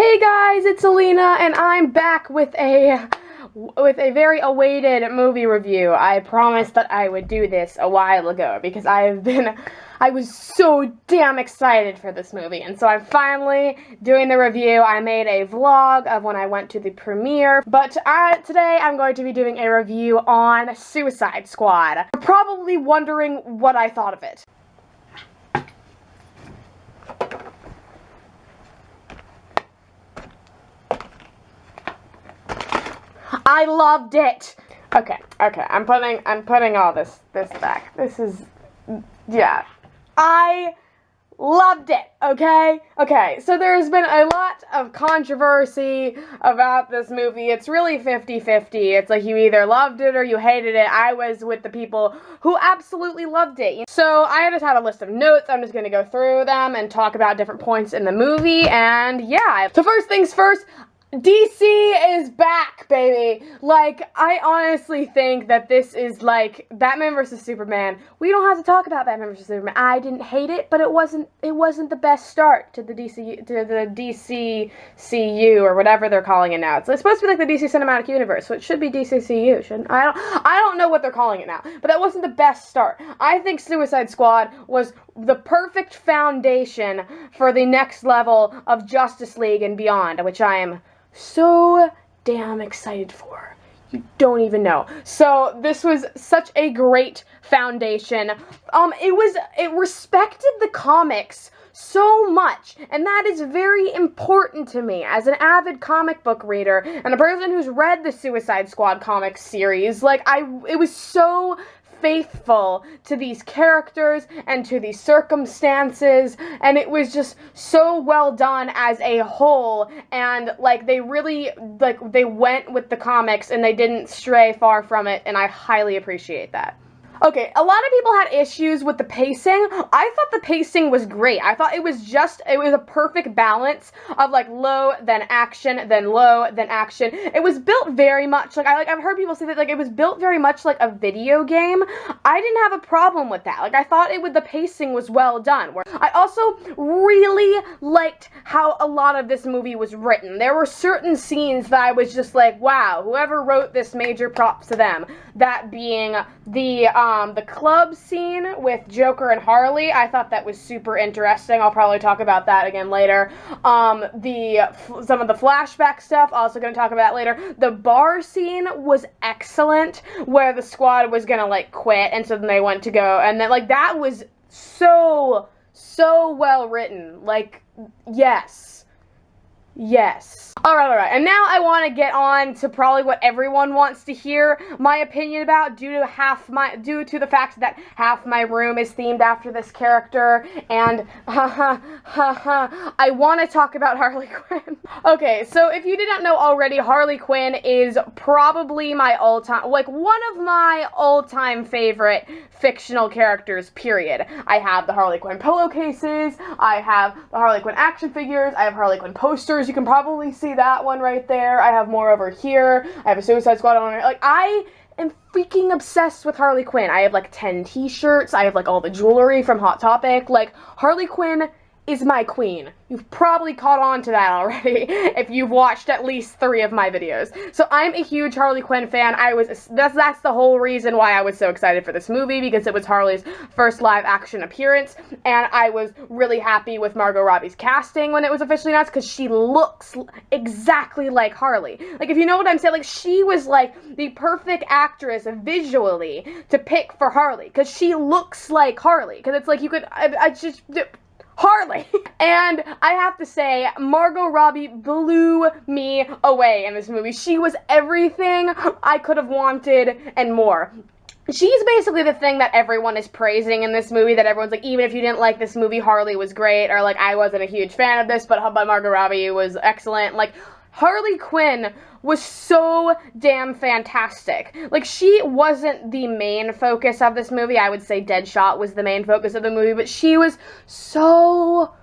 Hey guys, it's Alina, and I'm back with a very awaited movie review. I promised that I would do this a while ago because I was so damn excited for this movie, and so I'm finally doing the review. I made a vlog of when I went to the premiere, but today I'm going to be doing a review on Suicide Squad. You're probably wondering what I thought of it. I loved it. Okay. I'm putting all this back. This is, yeah. I loved it, okay? Okay, so there's been a lot of controversy about this movie. It's really 50-50. It's like you either loved it or you hated it. I was with the people who absolutely loved it. So I just have a list of notes. I'm just going to go through them and talk about different points in the movie, and yeah. So first things first, DC is back, baby. Like, I honestly think that this is like Batman vs. Superman. We don't have to talk about Batman vs. Superman. I didn't hate it, but it wasn't the best start to the DCCU or whatever they're calling it now. It's supposed to be like the DC Cinematic Universe, so it should be DCCU, shouldn't I don't know what they're calling it now, but that wasn't the best start. I think Suicide Squad was the perfect foundation for the next level of Justice League and beyond, which I am so damn excited for. You don't even know. So this was such a great foundation. It respected the comics so much, and that is very important to me as an avid comic book reader and a person who's read the Suicide Squad comics series. Like, it was so faithful to these characters and to these circumstances, and it was just so well done as a whole, and like they really they went with the comics and they didn't stray far from it, and I highly appreciate that. Okay, a lot of people had issues with the pacing. I thought the pacing was great. I thought it was a perfect balance of like low, then action, then low, then action. It was built very much like, I've heard people say that like it was built very much like a video game. I didn't have a problem with that. Like, I thought the pacing was well done. I also really liked how a lot of this movie was written. There were certain scenes that I was just like, wow, whoever wrote this, major props to them. That being the club scene with Joker and Harley. I thought that was super interesting. I'll probably talk about that again later. Some of the flashback stuff, also going to talk about that later. The bar scene was excellent, where the squad was going to like quit, and so then they went to go, and then like that was so well written. Like, yes. Alright, and now I want to get on to probably what everyone wants to hear my opinion about, due to the fact that half my room is themed after this character, and I want to talk about Harley Quinn. Okay, so if you did not know already, Harley Quinn is probably my one of my all-time favorite fictional characters, period. I have the Harley Quinn pillowcases, I have the Harley Quinn action figures, I have Harley Quinn posters. You can probably see that one right there. I have more over here. I have a Suicide Squad on. Like, I am freaking obsessed with Harley Quinn. I have like 10 t-shirts. I have like all the jewelry from Hot Topic. Like, Harley Quinn is my queen. You've probably caught on to that already if you've watched at least 3 of my videos. So I'm a huge Harley Quinn fan. That's the whole reason why I was so excited for this movie, because it was Harley's first live action appearance, and I was really happy with Margot Robbie's casting when it was officially announced, because she looks exactly like Harley. Like, if you know what I'm saying, like, she was like the perfect actress visually to pick for Harley, because she looks like Harley, because it's like you could, Harley. And I have to say, Margot Robbie blew me away in this movie. She was everything I could have wanted and more. She's basically the thing that everyone is praising in this movie, that everyone's like, even if you didn't like this movie, Harley was great, or like, I wasn't a huge fan of this, but Margot Robbie was excellent. Like, Harley Quinn was so damn fantastic. Like, she wasn't the main focus of this movie. I would say Deadshot was the main focus of the movie, but she was so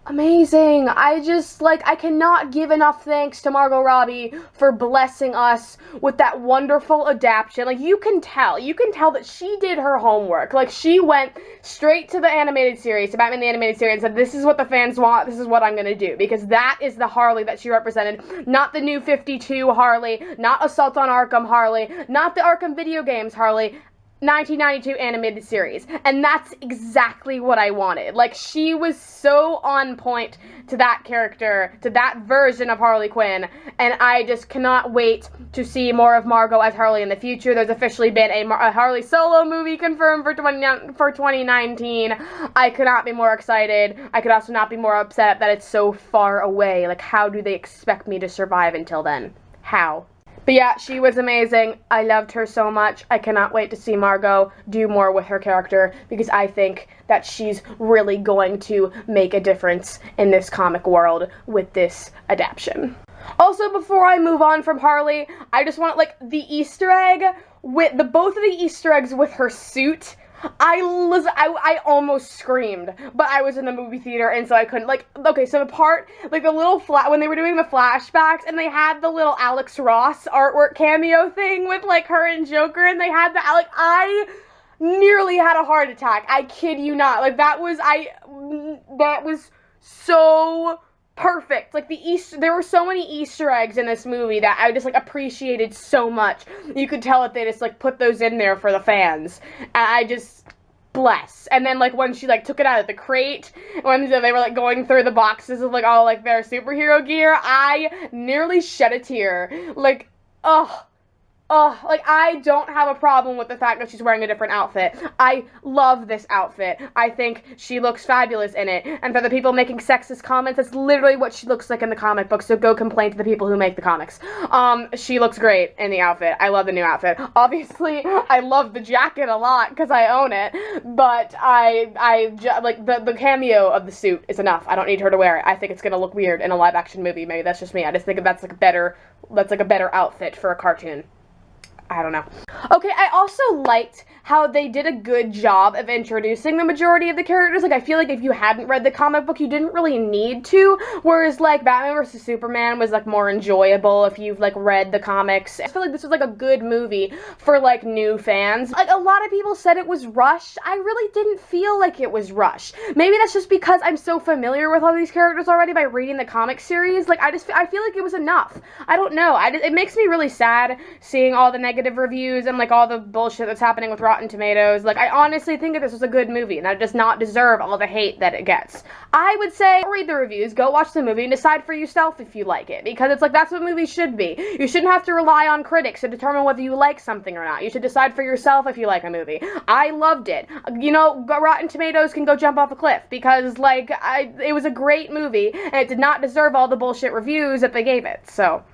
amazing. I cannot give enough thanks to Margot Robbie for blessing us with that wonderful adaptation. Like, you can tell that she did her homework. Like, she went straight to the animated series, to Batman the Animated Series, and said, this is what the fans want, this is what I'm gonna do. Because that is the Harley that she represented, not the New 52 Harley, not Assault on Arkham Harley, not the Arkham video games Harley, 1992 animated series, and that's exactly what I wanted. Like, she was so on point to that character, to that version of Harley Quinn, and I just cannot wait to see more of Margot as Harley in the future. There's officially been a Harley solo movie confirmed for 2019. I could not be more excited. I could also not be more upset that it's so far away. Like, how do they expect me to survive until then? How? But yeah, she was amazing. I loved her so much. I cannot wait to see Margot do more with her character, because I think that she's really going to make a difference in this comic world with this adaptation. Also, before I move on from Harley, I just want, like, the Easter egg with both of the Easter eggs with her suit. I almost screamed, but I was in the movie theater, and so I couldn't, like, okay, so the part, like, the little when they were doing the flashbacks, and they had the little Alex Ross artwork cameo thing with, like, her and Joker, and they had I nearly had a heart attack. I kid you not. Like, that was so perfect. Like, there were so many Easter eggs in this movie that I just, like, appreciated so much. You could tell that they just, like, put those in there for the fans. And I just, bless. And then, like, when she, like, took it out of the crate, when they were, like, going through the boxes of, like, all, like, their superhero gear, I nearly shed a tear. Like, ugh. Like, I don't have a problem with the fact that she's wearing a different outfit. I love this outfit. I think she looks fabulous in it. And for the people making sexist comments, that's literally what she looks like in the comic book, so go complain to the people who make the comics. She looks great in the outfit. I love the new outfit. Obviously, I love the jacket a lot, because I own it, but like, the cameo of the suit is enough. I don't need her to wear it. I think it's gonna look weird in a live-action movie. Maybe that's just me. I just think that's, like, a better outfit for a cartoon. I don't know. Okay, I also liked how they did a good job of introducing the majority of the characters. Like, I feel like if you hadn't read the comic book, you didn't really need to, whereas, like, Batman vs. Superman was, like, more enjoyable if you've, like, read the comics. I feel like this was, like, a good movie for, like, new fans. Like, a lot of people said it was rushed. I really didn't feel like it was rushed. Maybe that's just because I'm so familiar with all these characters already by reading the comic series. Like, I feel like it was enough. I don't know. It makes me really sad seeing all the negative reviews and, like, all the bullshit that's happening with Rotten Tomatoes. Like, I honestly think that this was a good movie, and that it does not deserve all the hate that it gets. I would say, read the reviews, go watch the movie, and decide for yourself if you like it, because it's like, that's what movies should be. You shouldn't have to rely on critics to determine whether you like something or not. You should decide for yourself if you like a movie. I loved it. You know, Rotten Tomatoes can go jump off a cliff, because, like, it was a great movie, and it did not deserve all the bullshit reviews that they gave it, so.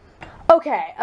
Okay.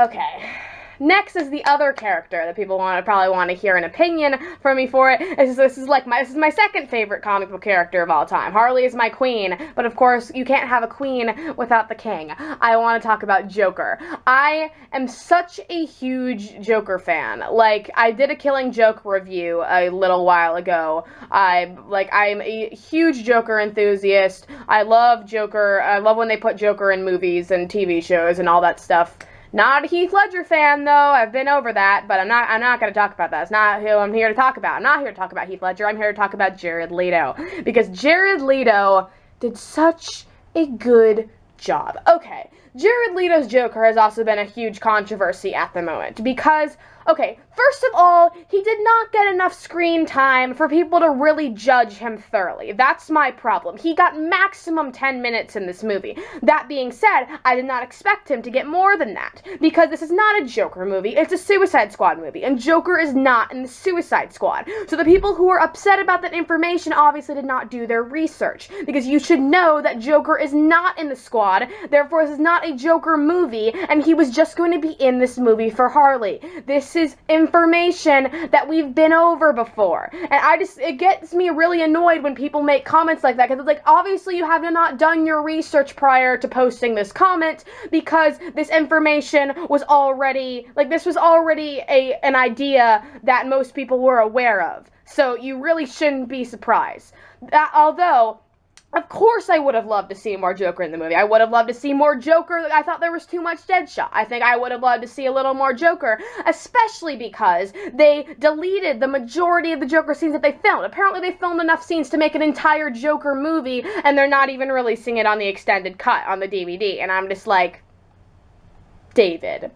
Next is the other character that people probably want to hear an opinion from me for it. This is my second favorite comic book character of all time. Harley is my queen, but of course you can't have a queen without the king. I want to talk about Joker. I am such a huge Joker fan. Like, I did a Killing Joke review a little while ago. I'm a huge Joker enthusiast. I love Joker. I love when they put Joker in movies and TV shows and all that stuff. Not a Heath Ledger fan, though. I've been over that, but I'm not going to talk about that. That's not who I'm here to talk about. I'm not here to talk about Heath Ledger. I'm here to talk about Jared Leto, because Jared Leto did such a good job. Okay, Jared Leto's Joker has also been a huge controversy at the moment, because, okay, first of all, he did not get enough screen time for people to really judge him thoroughly. That's my problem. He got maximum 10 minutes in this movie. That being said, I did not expect him to get more than that, because this is not a Joker movie, it's a Suicide Squad movie, and Joker is not in the Suicide Squad. So the people who are upset about that information obviously did not do their research, because you should know that Joker is not in the squad, therefore this is not a Joker movie, and he was just going to be in this movie for Harley. This is information that we've been over before. And it gets me really annoyed when people make comments like that, because it's like, obviously you have not done your research prior to posting this comment, because this information was already, like, this was already an idea that most people were aware of. So you really shouldn't be surprised. Although, Of course I would have loved to see more Joker in the movie. I would have loved to see more Joker. I thought there was too much Deadshot. I think I would have loved to see a little more Joker, especially because they deleted the majority of the Joker scenes that they filmed. Apparently they filmed enough scenes to make an entire Joker movie, and they're not even releasing it on the extended cut on the DVD. And I'm just like, David.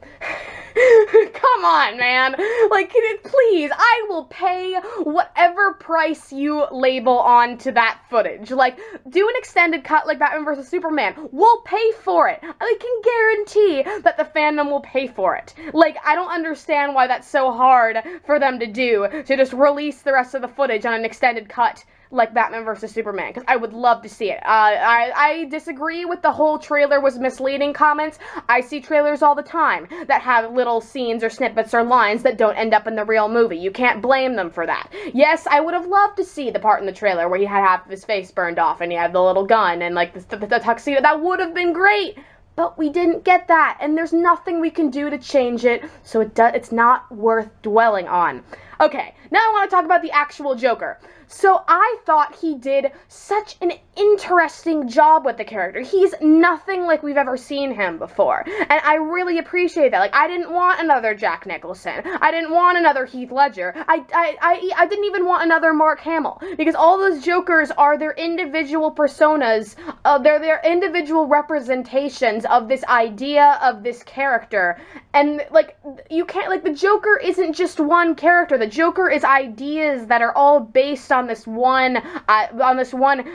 Come on, man. Like, please, I will pay whatever price you label onto that footage. Like, do an extended cut like Batman vs. Superman. We'll pay for it. I can guarantee that the fandom will pay for it. Like, I don't understand why that's so hard for them to do, to just release the rest of the footage on an extended cut like Batman vs. Superman, because I would love to see it. I disagree with the whole trailer was misleading comments. I see trailers all the time that have little scenes or snippets or lines that don't end up in the real movie. You can't blame them for that. Yes, I would have loved to see the part in the trailer where he had half of his face burned off and he had the little gun and like the tuxedo. That would have been great. But we didn't get that, and there's nothing we can do to change it, so it's not worth dwelling on. Okay, now I want to talk about the actual Joker. So I thought he did such an interesting job with the character. He's nothing like we've ever seen him before, and I really appreciate that. Like, I didn't want another Jack Nicholson. I didn't want another Heath Ledger. I didn't even want another Mark Hamill, because all those Jokers are their individual personas. They're their individual representations of this idea of this character, and like, you can't, like, the Joker isn't just one character. The Joker is ideas that are all based on this one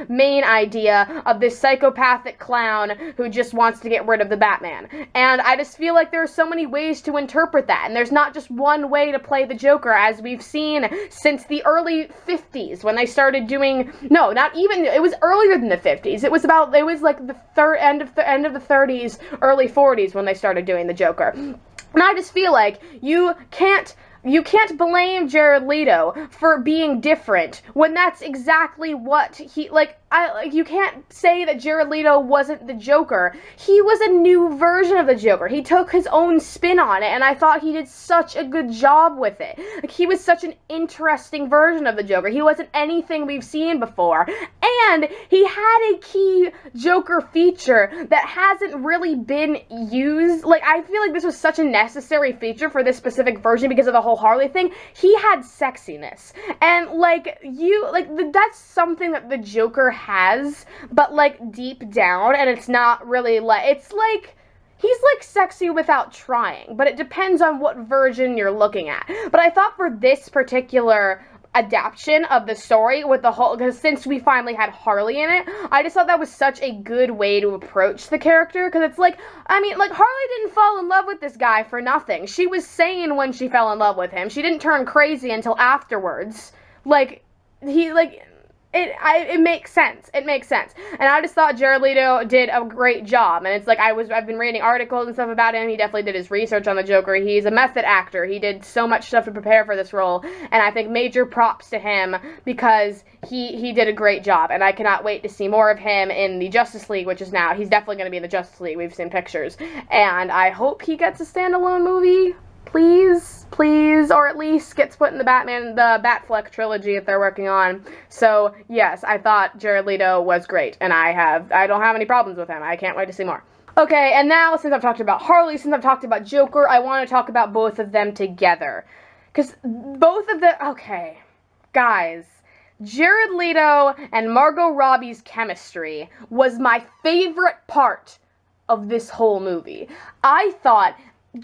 main idea of this psychopathic clown who just wants to get rid of the Batman. And I just feel like there are so many ways to interpret that, and there's not just one way to play the Joker, as we've seen since the early 50s when they started doing, no, not even, it was earlier than the 50s. It was like the end of the 30s, early 40s when they started doing the Joker. And I just feel like you can't blame Jared Leto for being different when that's exactly what he, like, you can't say that Jared Leto wasn't the Joker. He was a new version of the Joker. He took his own spin on it, and I thought he did such a good job with it. Like, he was such an interesting version of the Joker. He wasn't anything we've seen before. And he had a key Joker feature that hasn't really been used. Like, I feel like this was such a necessary feature for this specific version because of the whole Harley thing. He had sexiness. And, like, that's something that the Joker has, but like deep down, and it's not really like, it's like, he's like sexy without trying, but it depends on what version you're looking at. But I thought for this particular adaptation of the story with the whole, because since we finally had Harley in it, I just thought that was such a good way to approach the character, because it's like, I mean, like, Harley didn't fall in love with this guy for nothing. She was sane when she fell in love with him. She didn't turn crazy until afterwards. Like, it makes sense. It makes sense. And I just thought Jared Leto did a great job. And it's like, I've been reading articles and stuff about him. He definitely did his research on the Joker. He's a method actor. He did so much stuff to prepare for this role. And I think major props to him, because he did a great job. And I cannot wait to see more of him in the Justice League, which is now, he's definitely going to be in the Justice League. We've seen pictures. And I hope he gets a standalone movie. Please, or at least gets put in the Batfleck trilogy that they're working on. So, yes, I thought Jared Leto was great, and I don't have any problems with him. I can't wait to see more. Okay, and now, since I've talked about Harley, since I've talked about Joker, I want to talk about both of them together. Because both of them, okay, guys, Jared Leto and Margot Robbie's chemistry was my favorite part of this whole movie. I thought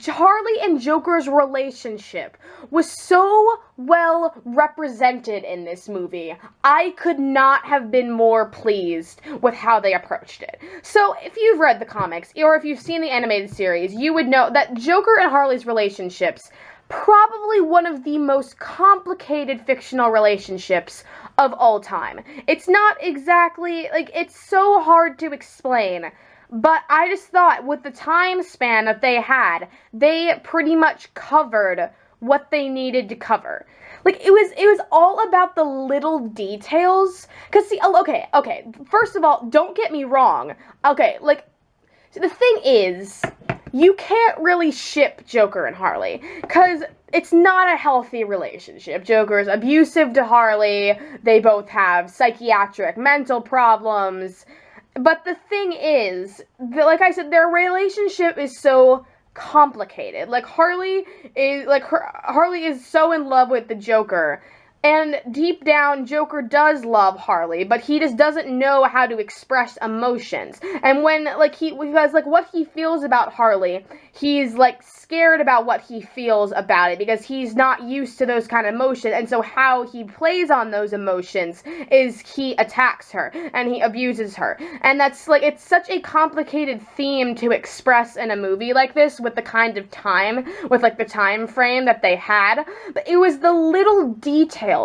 Harley and Joker's relationship was so well represented in this movie. I could not have been more pleased with how they approached it. So, if you've read the comics, or if you've seen the animated series, you would know that Joker and Harley's relationships, probably one of the most complicated fictional relationships of all time. It's not exactly, like, it's so hard to explain. But I just thought, with the time span that they had, they pretty much covered what they needed to cover. Like, it was all about the little details. Because, see, okay, first of all, don't get me wrong. Okay, like, the thing is, you can't really ship Joker and Harley, because it's not a healthy relationship. Joker's abusive to Harley, they both have psychiatric mental problems, but the thing is, like I said, their relationship is so complicated. Like, Harley is so in love with the Joker, and deep down, Joker does love Harley, but he just doesn't know how to express emotions. And when, like, because, like, what he feels about Harley, he's, like, scared about what he feels about it, because he's not used to those kind of emotions, and so how he plays on those emotions is he attacks her, and he abuses her. And that's, like, it's such a complicated theme to express in a movie like this, with the kind of time, with, like, the time frame that they had, but it was the little details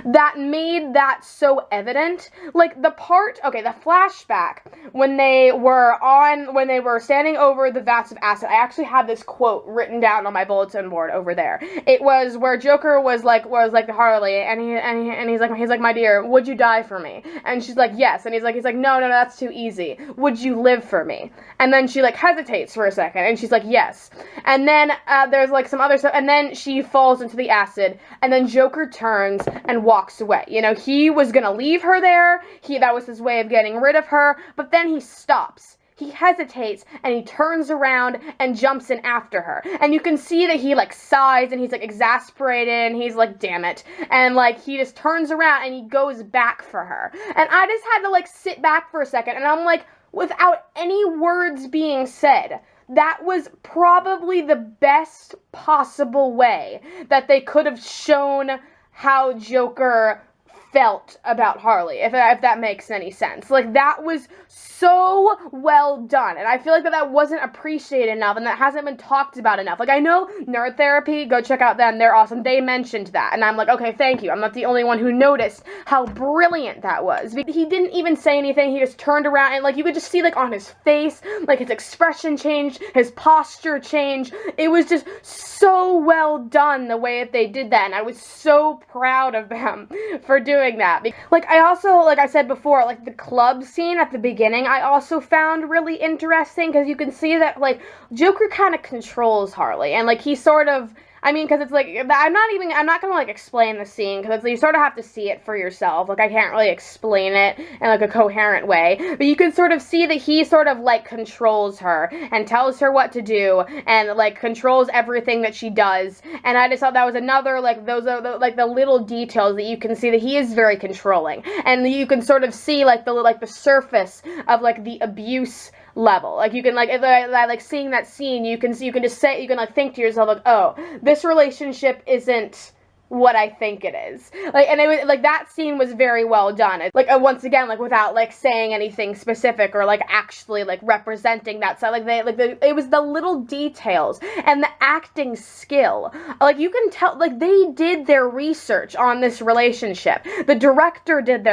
that made that so evident. Like, the flashback, when they were standing over the vats of acid, I actually have this quote written down on my bulletin board over there. It was where Joker was like to Harley, and he's like, my dear, would you die for me? And she's like, yes. And he's like, no, that's too easy. Would you live for me? And then she, like, hesitates for a second, and she's like, yes. And then there's, like, some other stuff, and then she falls into the acid, and then Joker turns and walks away. You know, he was gonna leave her there, that was his way of getting rid of her, but then he stops. He hesitates, and he turns around and jumps in after her. And you can see that he, like, sighs, and he's, like, exasperated, and he's like, damn it. And, like, he just turns around, and he goes back for her. And I just had to, like, sit back for a second, and I'm like, without any words being said, that was probably the best possible way that they could have shown how Joker felt about Harley, if that makes any sense. Like, that was so well done, and I feel like that wasn't appreciated enough, and that hasn't been talked about enough. Like, I know Nerd Therapy, go check out them, they're awesome, they mentioned that, and I'm like, okay, thank you, I'm not the only one who noticed how brilliant that was. He didn't even say anything, he just turned around, and, like, you could just see, like, on his face, like, his expression changed, his posture changed. It was just so well done the way that they did that, and I was so proud of them for doing that. Like, I also, like I said before, like, the club scene at the beginning, I also found really interesting, because you can see that, like, Joker kind of controls Harley, and, like, he sort of, I mean, because it's, like, I'm not gonna, like, explain the scene, because you sort of have to see it for yourself. Like, I can't really explain it in, like, a coherent way, but you can sort of see that he sort of, like, controls her, and tells her what to do, and, like, controls everything that she does, and I just thought that was another, like, those are, the little details that you can see that he is very controlling, and you can sort of see, like, the surface of, like, the abuse level. Like, you can, like, seeing that scene, you can like, think to yourself, like, oh, this relationship isn't what I think it is. Like, and it was, like, that scene was very well done. Like, once again, like, without, like, saying anything specific, or, like, actually, like, representing that side. Like, it was the little details, and the acting skill. Like, you can tell, like, they did their research on this relationship. The director did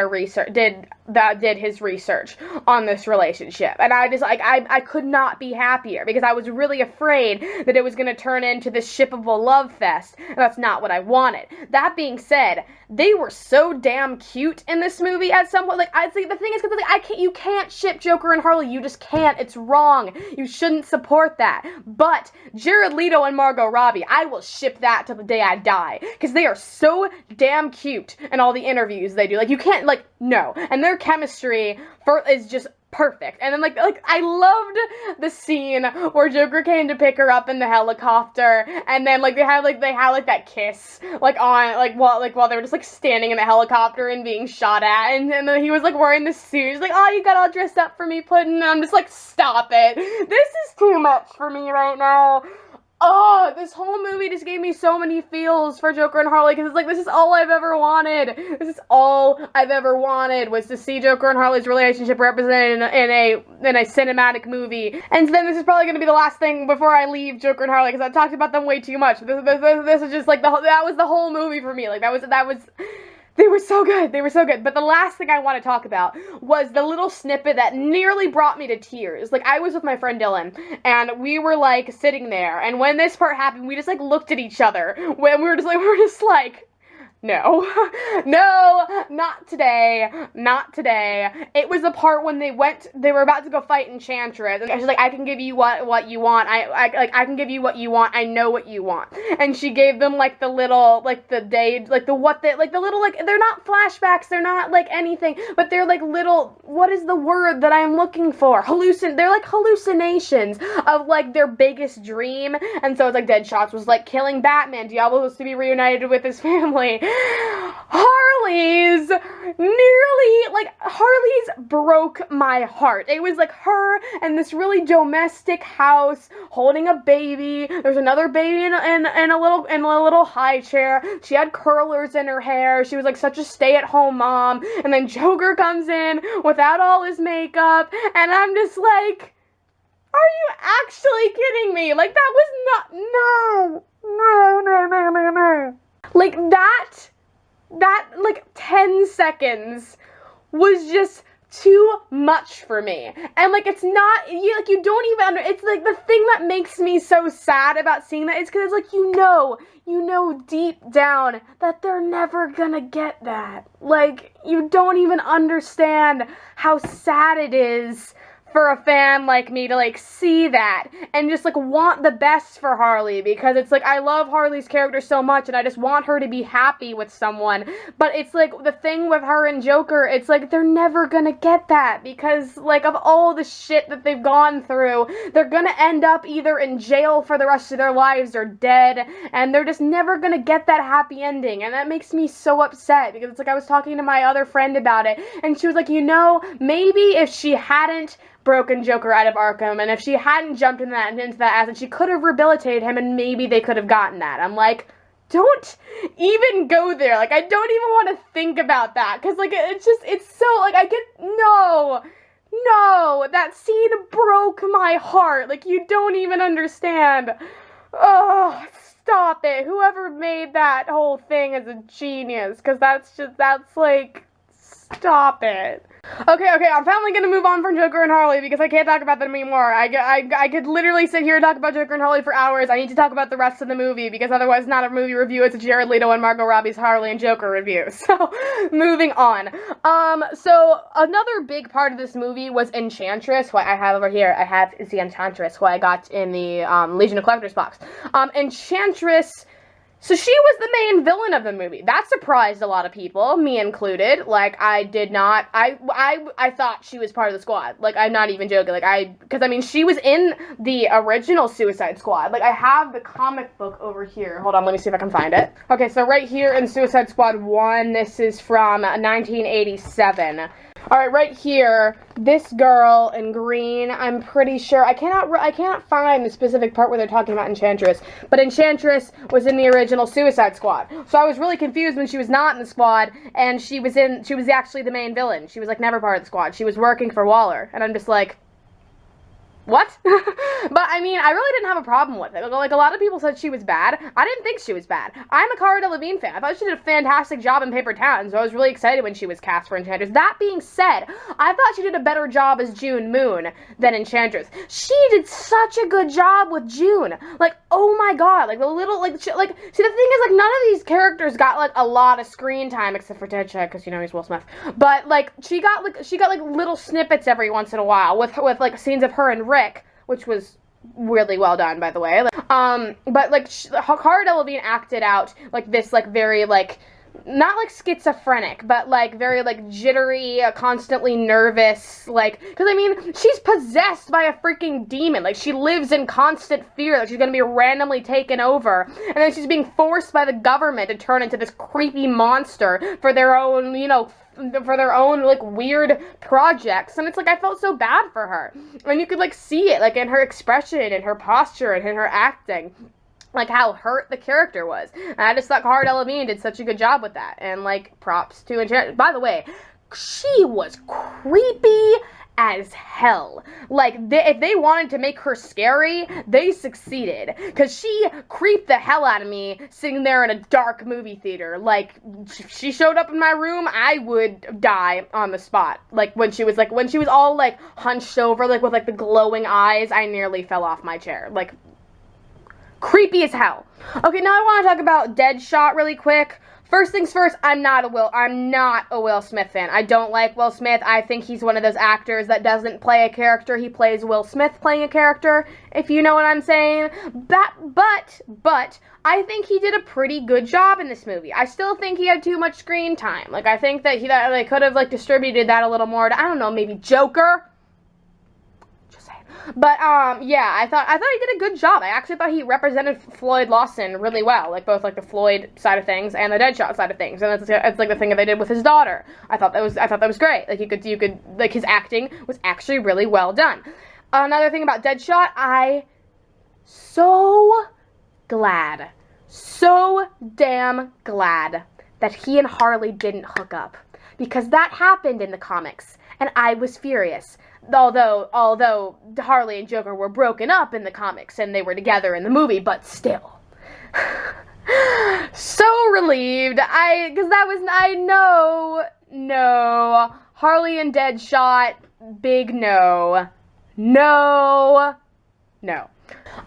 his research on this relationship, and I just, like, I could not be happier, because I was really afraid that it was gonna turn into this shippable love fest, and that's not what I wanted. That being said, they were so damn cute in this movie at some point. Like, I'd say the thing is, because, like, you can't ship Joker and Harley. You just can't. It's wrong. You shouldn't support that. But Jared Leto and Margot Robbie, I will ship that till the day I die, because they are so damn cute in all the interviews they do. Like, you can't, like, no. And their chemistry is just perfect. And then, like, I loved the scene where Joker came to pick her up in the helicopter, and then, like, they had that kiss, like, on, like, while they were just, like, standing in the helicopter and being shot at, and then he was, like, wearing the suit. He's like, oh, you got all dressed up for me, Puddin', and I'm just like, stop it. This is too much for me right now. Oh, this whole movie just gave me so many feels for Joker and Harley, because it's like, this is all I've ever wanted. This is all I've ever wanted, was to see Joker and Harley's relationship represented in a cinematic movie. And then this is probably going to be the last thing before I leave Joker and Harley, because I've talked about them way too much. This is just, like, that was the whole movie for me. Like, that was... They were so good. They were so good. But the last thing I want to talk about was the little snippet that nearly brought me to tears. Like, I was with my friend Dylan, and we were, like, sitting there, and when this part happened, we just, like, looked at each other, when we were just like, No, no, not today, not today. It was the part when they were about to go fight Enchantress, and she's like, I can give you what you want, I can give you what you want, I know what you want. And she gave them, like, the little, like, the day, like, the little, like, they're not flashbacks, they're not, like, anything, but they're, like, little, what is the word that I'm looking for? They're, like, hallucinations of, like, their biggest dream, and so it's, like, Deadshot was, like, killing Batman, Diablo was to be reunited with his family. Harley's broke my heart. It was like her and this really domestic house holding a baby. There's another baby in a little high chair. She had curlers in her hair. She was like such a stay-at-home mom. And then Joker comes in without all his makeup, and I'm just like, are you actually kidding me? Like, that was not, no. Like, that, like, 10 seconds was just too much for me. And, like, it's not, you don't even it's, like, the thing that makes me so sad about seeing that is because it's, like, you know deep down that they're never gonna get that. Like, you don't even understand how sad it is for a fan like me to, like, see that and just, like, want the best for Harley, because it's, like, I love Harley's character so much and I just want her to be happy with someone, but it's, like, the thing with her and Joker, it's, like, they're never gonna get that because, like, of all the shit that they've gone through, they're gonna end up either in jail for the rest of their lives or dead, and they're just never gonna get that happy ending, and that makes me so upset, because it's, like, I was talking to my other friend about it, and she was like, maybe if she hadn't broken Joker out of Arkham, and if she hadn't jumped into that acid, she could have rehabilitated him, and maybe they could have gotten that. I'm like, don't even go there. Like, I don't even want to think about that, because, like, it's so, like, no, that scene broke my heart. Like, you don't even understand. Oh, stop it. Whoever made that whole thing is a genius, because that's, like, stop it. Okay, I'm finally gonna move on from Joker and Harley because I can't talk about them anymore. I could literally sit here and talk about Joker and Harley for hours. I need to talk about the rest of the movie because otherwise it's not a movie review, it's a Jared Leto and Margot Robbie's Harley and Joker review. So, moving on. So another big part of this movie was Enchantress, who I have over here. I have is the Enchantress, who I got in the Legion of Collectors box. Enchantress. So she was the main villain of the movie. That surprised a lot of people, me included. Like, I did not, I thought she was part of the squad. Like, I'm not even joking. Like, because, I mean, she was in the original Suicide Squad. Like, I have the comic book over here. Hold on, let me see if I can find it. Okay, so right here in Suicide Squad 1, this is from 1987. Alright, right here, this girl in green, I'm pretty sure, I cannot find the specific part where they're talking about Enchantress, but Enchantress was in the original Suicide Squad. So I was really confused when she was not in the squad, and she was actually the main villain. She was, like, never part of the squad. She was working for Waller, and I'm just like, what? But, I mean, I really didn't have a problem with it. Like, a lot of people said she was bad. I didn't think she was bad. I'm a Cara Delevingne fan. I thought she did a fantastic job in Paper Towns, so I was really excited when she was cast for Enchantress. That being said, I thought she did a better job as June Moon than Enchantress. She did such a good job with June. Like, oh my god, like, the little, like, see, the thing is, like, none of these characters got, like, a lot of screen time, except for Deadshot, because, you know, he's Will Smith. But, like, she got, like, little snippets every once in a while with like, scenes of her and Rick, which was really well done, by the way. But, like, Cara Delevingne acted out, like, this, like, very, like, not, like, schizophrenic, but, like, very, like, jittery, constantly nervous, like, because, I mean, she's possessed by a freaking demon. Like, she lives in constant fear that she's gonna be randomly taken over, and then she's being forced by the government to turn into this creepy monster for their own, you know, like, weird projects, and it's like, I felt so bad for her, and you could, like, see it, like, in her expression, and her posture, and in her acting, like, how hurt the character was, and I just thought Cara Delevingne did such a good job with that, and, like, props to Enchantress. By the way, she was creepy as hell. Like, if they wanted to make her scary, they succeeded. Because she creeped the hell out of me sitting there in a dark movie theater. Like, if she showed up in my room, I would die on the spot. Like, when she was all, like, hunched over, like, with, like, the glowing eyes, I nearly fell off my chair. Like, creepy as hell. Okay, now I want to talk about Deadshot really quick. First things first, I'm not a Will Smith fan. I don't like Will Smith. I think he's one of those actors that doesn't play a character. He plays Will Smith playing a character, if you know what I'm saying. But I think he did a pretty good job in this movie. I still think he had too much screen time. Like, I think that they could have, like, distributed that a little more to, I don't know, maybe Joker. But, yeah, I thought he did a good job. I actually thought he represented Floyd Lawson really well, like, both, like, the Floyd side of things and the Deadshot side of things, and it's like, the thing that they did with his daughter. I thought that was great. Like, you could, like, his acting was actually really well done. Another thing about Deadshot, so damn glad that he and Harley didn't hook up, because that happened in the comics, and I was furious. Although Harley and Joker were broken up in the comics and they were together in the movie, but still. So relieved. No. Harley and Deadshot, big no. No.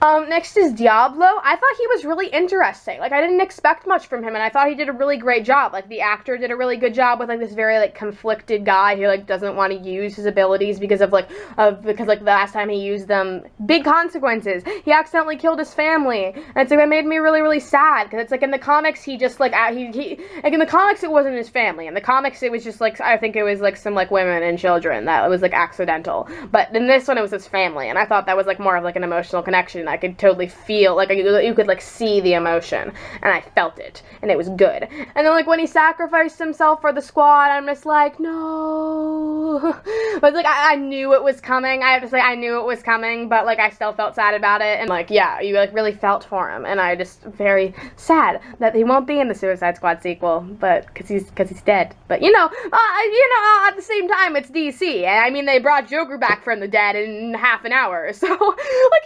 Next is Diablo. I thought he was really interesting. Like, I didn't expect much from him, and I thought he did a really great job. Like, the actor did a really good job with, like, this very, like, conflicted guy who, like, doesn't want to use his abilities because the last time he used them, big consequences. He accidentally killed his family, and it's like, that made me really, really sad, because it's like, in the comics, he just, like, like, in the comics, it wasn't his family. In the comics, it was just, like, I think it was, like, some, like, women and children that was, like, accidental. But in this one, it was his family, and I thought that was, like, more of, like, an emotional connection. I could totally feel, like, you could, like, see the emotion, and I felt it, and it was good. And then, like, when he sacrificed himself for the squad, I'm just like, no. But, like, I knew it was coming. I have to say, I knew it was coming, but, like, I still felt sad about it, and, like, yeah, you, like, really felt for him, and I just very sad that he won't be in the Suicide Squad sequel, but, because he's dead. But, at the same time, it's DC, and, I mean, they brought Joker back from the dead in half an hour, so, like,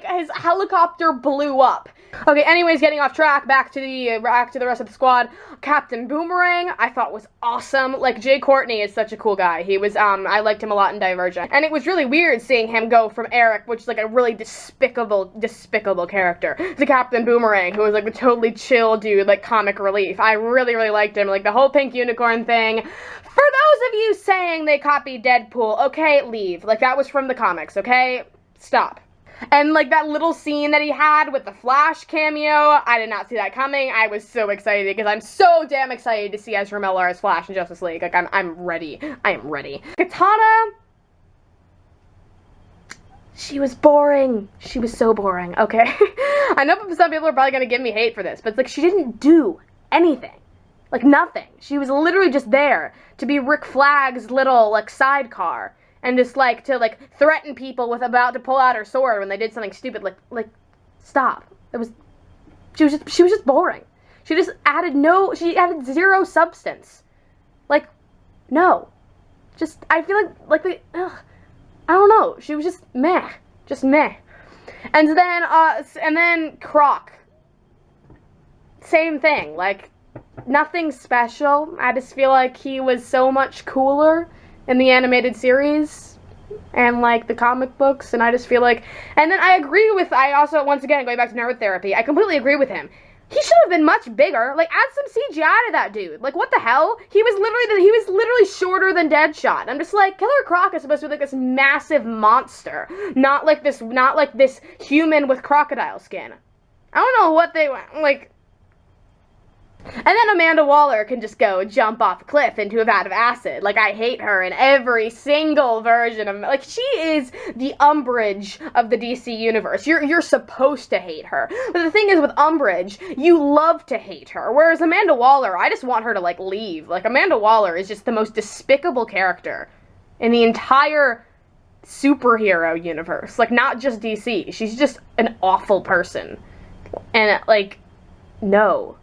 his helicopter blew up. Okay, anyways, getting off track, back to the rest of the squad. Captain Boomerang, I thought was awesome. Like, Jay Courtney is such a cool guy. He was, I liked him a lot in Divergent. And it was really weird seeing him go from Eric, which is, like, a really despicable character, to Captain Boomerang, who was, like, the totally chill dude, like, comic relief. I really, really liked him. Like, the whole pink unicorn thing. For those of you saying they copied Deadpool, okay, leave. Like, that was from the comics, okay? Stop. And, like, that little scene that he had with the Flash cameo, I did not see that coming. I was so excited, because I'm so damn excited to see Ezra Miller as Flash in Justice League. Like, I'm ready. I am ready. Katana, she was boring. She was so boring, okay? I know some people are probably gonna give me hate for this, but it's like, she didn't do anything. Like, nothing. She was literally just there to be Rick Flag's little, like, sidecar. And just, like, to, like, threaten people with about to pull out her sword when they did something stupid. Like, stop. She was just boring. She added zero substance. Like, no. Just, I feel I don't know. She was just meh. Just meh. And then Croc. Same thing. Like, nothing special. I just feel like he was so much cooler in the animated series and, like, the comic books, and I just feel like, and then I also, once again, going back to nerd therapy, I completely agree with him. He should have been much bigger. Like, add some CGI to that dude. Like, what the hell? He was literally shorter than Deadshot. I'm just like, Killer Croc is supposed to be like this massive monster, not like this human with crocodile skin. I don't know what they want, like. And then Amanda Waller can just go jump off a cliff into a vat of acid. Like, I hate her in every single version of, like, she is the Umbridge of the DC universe. You're supposed to hate her. But the thing is, with Umbridge, you love to hate her. Whereas Amanda Waller, I just want her to, like, leave. Like, Amanda Waller is just the most despicable character in the entire superhero universe. Like, not just DC. She's just an awful person. And, like, no.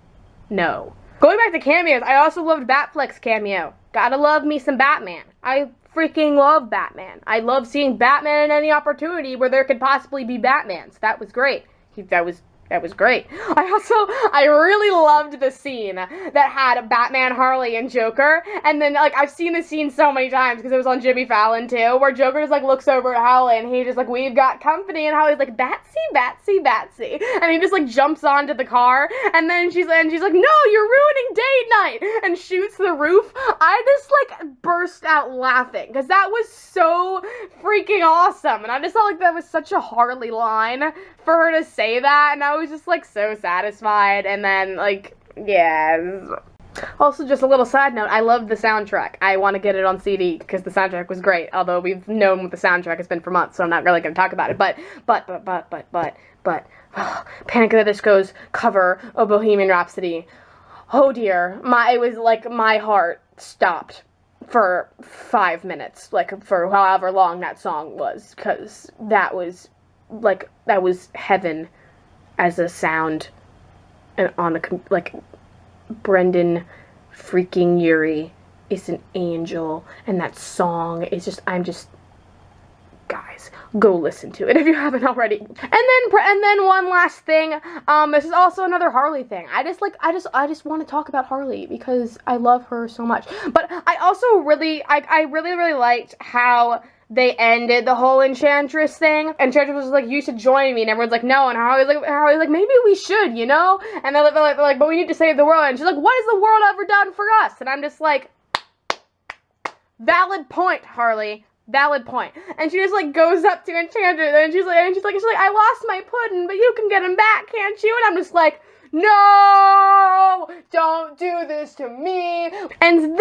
Going back to cameos, I also loved Batfleck's cameo. Gotta love me some Batman. I freaking love Batman. I love seeing Batman in any opportunity where there could possibly be Batman. So that was great. That was That was great. I really loved the scene that had Batman, Harley, and Joker, and then, like, I've seen this scene so many times, because it was on Jimmy Fallon, too, where Joker just, like, looks over at Harley, and he's just like, we've got company, and Harley's like, Batsy, Batsy, Batsy, and he just, like, jumps onto the car, and then she's like, no, you're ruining date night, and shoots the roof. I just, like, burst out laughing, because that was so freaking awesome, and I just felt like that was such a Harley line for her to say that, and I was just, like, so satisfied. And then, like, yeah. Also, just a little side note, I loved the soundtrack. I want to get it on CD, because the soundtrack was great, although we've known what the soundtrack has been for months, so I'm not really going to talk about it, but, Panic! At the Disco's cover of Bohemian Rhapsody, oh dear, it was like, my heart stopped for 5 minutes, like, for however long that song was, because that was, like, that was heaven as a sound, and on a, like, Brendan freaking Urie is an angel, and that song is just, guys, go listen to it if you haven't already. And then one last thing, this is also another Harley thing. I just want to talk about Harley because I love her so much. But I also really liked how they ended the whole Enchantress thing. Enchantress was like, you should join me, and everyone's like, no, and Harley's like, maybe we should, you know? And they're like, but we need to save the world, and she's like, what has the world ever done for us? And I'm just like, valid point, Harley. Valid point. And she just, like, goes up to Enchantress, and she's like, I lost my pudding, but you can get him back, can't you? And I'm just like, no, don't do this to me. And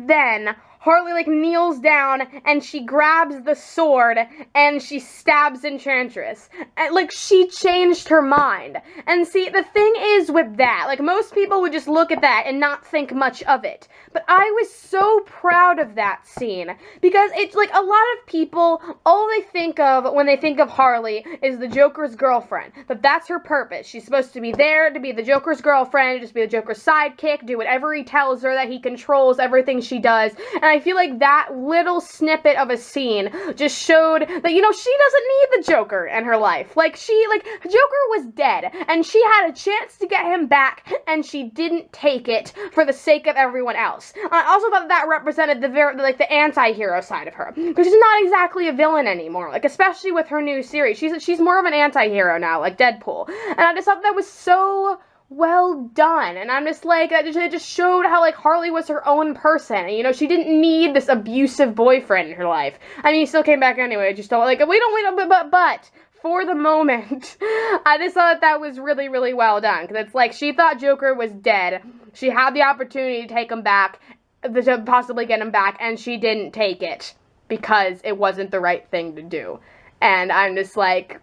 then Harley, like, kneels down, and she grabs the sword, and she stabs Enchantress. And, like, she changed her mind. And see, the thing is with that, like, most people would just look at that and not think much of it. But I was so proud of that scene, because it's, like, a lot of people, all they think of when they think of Harley is the Joker's girlfriend. But that's her purpose. She's supposed to be there to be the Joker's girlfriend, just be the Joker's sidekick, do whatever he tells her, that he controls everything she does. And I feel like that little snippet of a scene just showed that, you know, she doesn't need the Joker in her life. Like, Joker was dead, and she had a chance to get him back, and she didn't take it for the sake of everyone else. I also thought that represented the anti-hero side of her, because she's not exactly a villain anymore, like, especially with her new series. She's more of an anti-hero now, like Deadpool, and I just thought that was so well done, and I'm just like, it just showed how, like, Harley was her own person, and, you know, she didn't need this abusive boyfriend in her life. I mean, he still came back anyway, just don't, like, but for the moment, I just thought that was really, really well done, because it's like, she thought Joker was dead, she had the opportunity to take him back, to possibly get him back, and she didn't take it, because it wasn't the right thing to do, and I'm just like,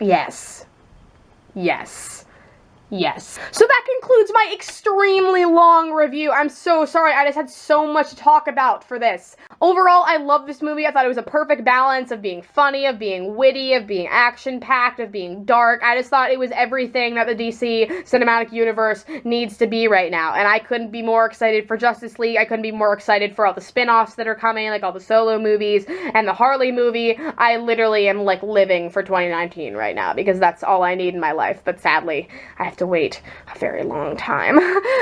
yes. So that concludes my extremely long review. I'm so sorry, I just had so much to talk about for this. Overall, I love this movie. I thought it was a perfect balance of being funny, of being witty, of being action-packed, of being dark. I just thought it was everything that the DC Cinematic Universe needs to be right now. And I couldn't be more excited for Justice League. I couldn't be more excited for all the spin-offs that are coming, like all the solo movies and the Harley movie. I literally am, like, living for 2019 right now, because that's all I need in my life. But sadly, I have to wait a very long time.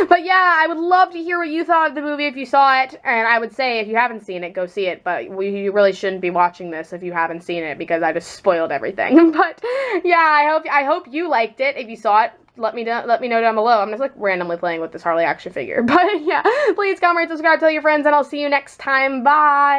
But yeah, I would love to hear what you thought of the movie if you saw it, and I would say if you haven't seen it, go see it, but you really shouldn't be watching this if you haven't seen it, because I just spoiled everything. But yeah, I hope you liked it. If you saw it, let me know down below. I'm just, like, randomly playing with this Harley action figure. But yeah, please comment, subscribe, tell your friends, and I'll see you next time. Bye!